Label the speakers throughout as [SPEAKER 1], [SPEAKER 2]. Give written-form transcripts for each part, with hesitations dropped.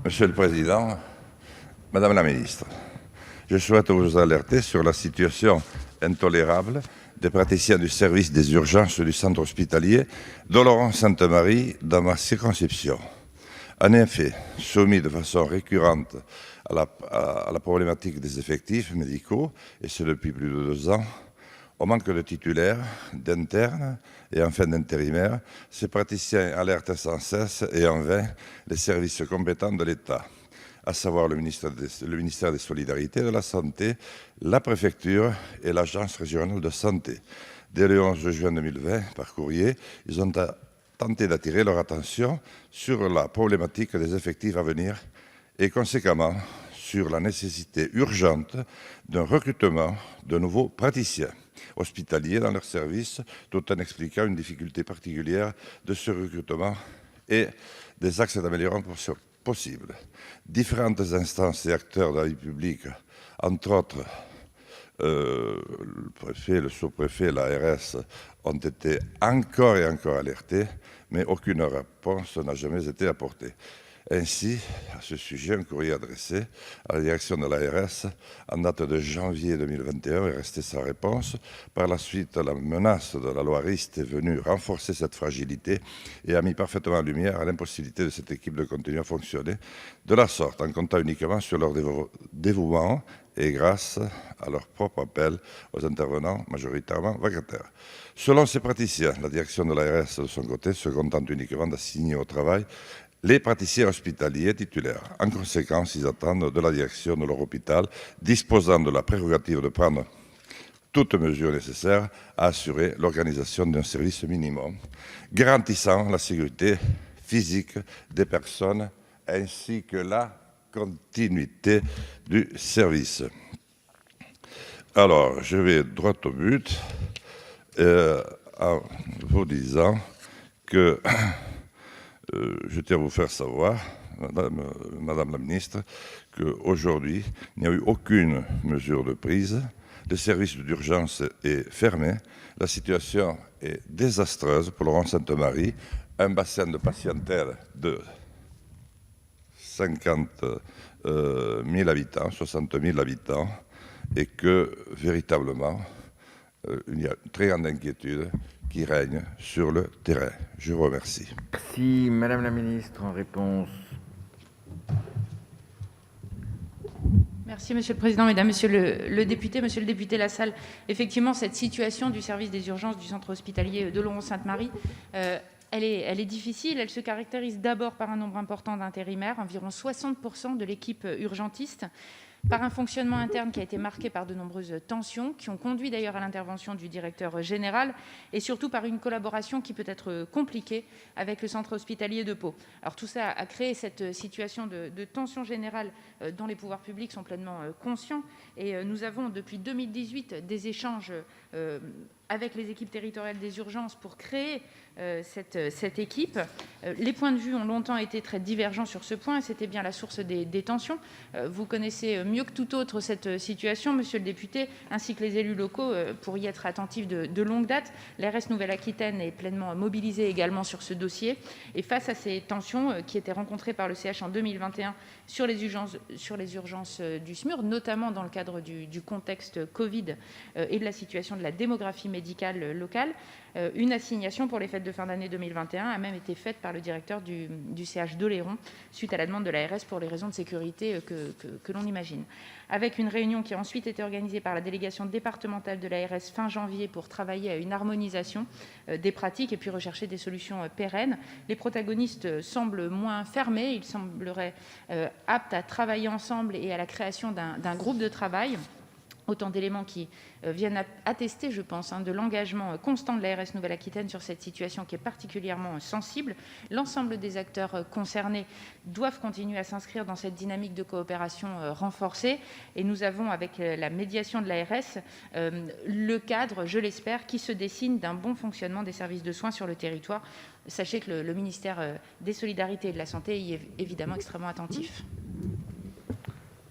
[SPEAKER 1] Monsieur le Président, Madame la Ministre, je souhaite vous alerter sur la situation intolérable des praticiens du service des urgences du centre hospitalier d'Oloron-Sainte-Marie dans ma circonscription. En effet, soumis de façon récurrente à la problématique des effectifs médicaux, et ce depuis plus de 2 ans, au manque de titulaires, d'internes et enfin d'intérimaires, ces praticiens alertent sans cesse et en vain les services compétents de l'État, à savoir le ministère des Solidarités et de la Santé, la préfecture et l'Agence régionale de santé. Dès le 11 juin 2020, par courrier, ils ont tenté d'attirer leur attention sur la problématique des effectifs à venir et conséquemment sur la nécessité urgente d'un recrutement de nouveaux praticiens hospitaliers dans leur service, tout en expliquant une difficulté particulière de ce recrutement et des axes d'amélioration possibles. Différentes instances et acteurs de la vie publique, entre autres le préfet, le sous-préfet, l'ARS, ont été encore et encore alertés, mais aucune réponse n'a jamais été apportée. Ainsi, à ce sujet, un courrier adressé à la direction de l'ARS en date de janvier 2021 est resté sans réponse. Par la suite, la menace de la loi Rist est venue renforcer cette fragilité et a mis parfaitement en lumière l'impossibilité de cette équipe de continuer à fonctionner de la sorte, en comptant uniquement sur leur dévouement et grâce à leur propre appel aux intervenants majoritairement vacataires. Selon ces praticiens, la direction de l'ARS, de son côté, se contente uniquement d'assigner au travail les praticiens hospitaliers titulaires. En conséquence, ils attendent de la direction de leur hôpital, disposant de la prérogative de prendre toutes mesures nécessaires à assurer l'organisation d'un service minimum, garantissant la sécurité physique des personnes ainsi que la continuité du service. Alors, je vais droit au but en vous disant que je tiens à vous faire savoir, Madame la Ministre, qu'aujourd'hui, il n'y a eu aucune mesure de prise. Le service d'urgence est fermé. La situation est désastreuse pour Oloron-Sainte-Marie, un bassin de patientèle de 50 000 habitants, 60 000 habitants, et que, véritablement, il y a une très grande inquiétude qui règne sur le terrain. Je vous remercie.
[SPEAKER 2] Merci. Madame la Ministre, en réponse.
[SPEAKER 3] Merci Monsieur le Président, Mesdames, Monsieur le député Lassalle. Effectivement, cette situation du service des urgences du centre hospitalier d'Oloron-Sainte-Marie, elle est difficile. Elle se caractérise d'abord par un nombre important d'intérimaires, environ 60% de l'équipe urgentiste, par un fonctionnement interne qui a été marqué par de nombreuses tensions, qui ont conduit d'ailleurs à l'intervention du directeur général, et surtout par une collaboration qui peut être compliquée avec le centre hospitalier de Pau. Alors tout ça a créé cette situation de tension générale dont les pouvoirs publics sont pleinement conscients, et nous avons depuis 2018 des échanges avec les équipes territoriales des urgences pour créer cette équipe. Les points de vue ont longtemps été très divergents sur ce point, et c'était bien la source des tensions. Vous connaissez mieux que tout autre cette situation, monsieur le député, ainsi que les élus locaux, pour y être attentifs de longue date. L'ARS Nouvelle-Aquitaine est pleinement mobilisée également sur ce dossier, et face à ces tensions qui étaient rencontrées par le CH en 2021 sur les urgences du SMUR, notamment dans le cadre du contexte Covid et de la situation de la démographie médicale locale, une assignation pour les fêtes de fin d'année 2021 a même été faite par le directeur du CH d'Oléron suite à la demande de l'ARS pour les raisons de sécurité que l'on imagine. Avec une réunion qui a ensuite été organisée par la délégation départementale de l'ARS fin janvier pour travailler à une harmonisation des pratiques et puis rechercher des solutions pérennes. Les protagonistes semblent moins fermés, ils sembleraient aptes à travailler ensemble et à la création d'un groupe de travail. Autant d'éléments qui viennent attester, je pense, de l'engagement constant de l'ARS Nouvelle-Aquitaine sur cette situation qui est particulièrement sensible. L'ensemble des acteurs concernés doivent continuer à s'inscrire dans cette dynamique de coopération renforcée. Et nous avons, avec la médiation de l'ARS, le cadre, je l'espère, qui se dessine d'un bon fonctionnement des services de soins sur le territoire. Sachez que le ministère des Solidarités et de la Santé y est évidemment extrêmement attentif.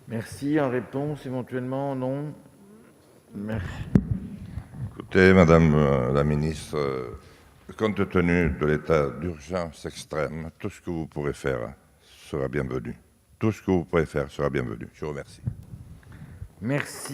[SPEAKER 2] Merci. En réponse, éventuellement, non. Merci.
[SPEAKER 1] Écoutez, Madame la Ministre, compte tenu de l'état d'urgence extrême, tout ce que vous pourrez faire sera bienvenu. tout ce que vous pouvez faire sera bienvenu. Je vous remercie.
[SPEAKER 2] Merci.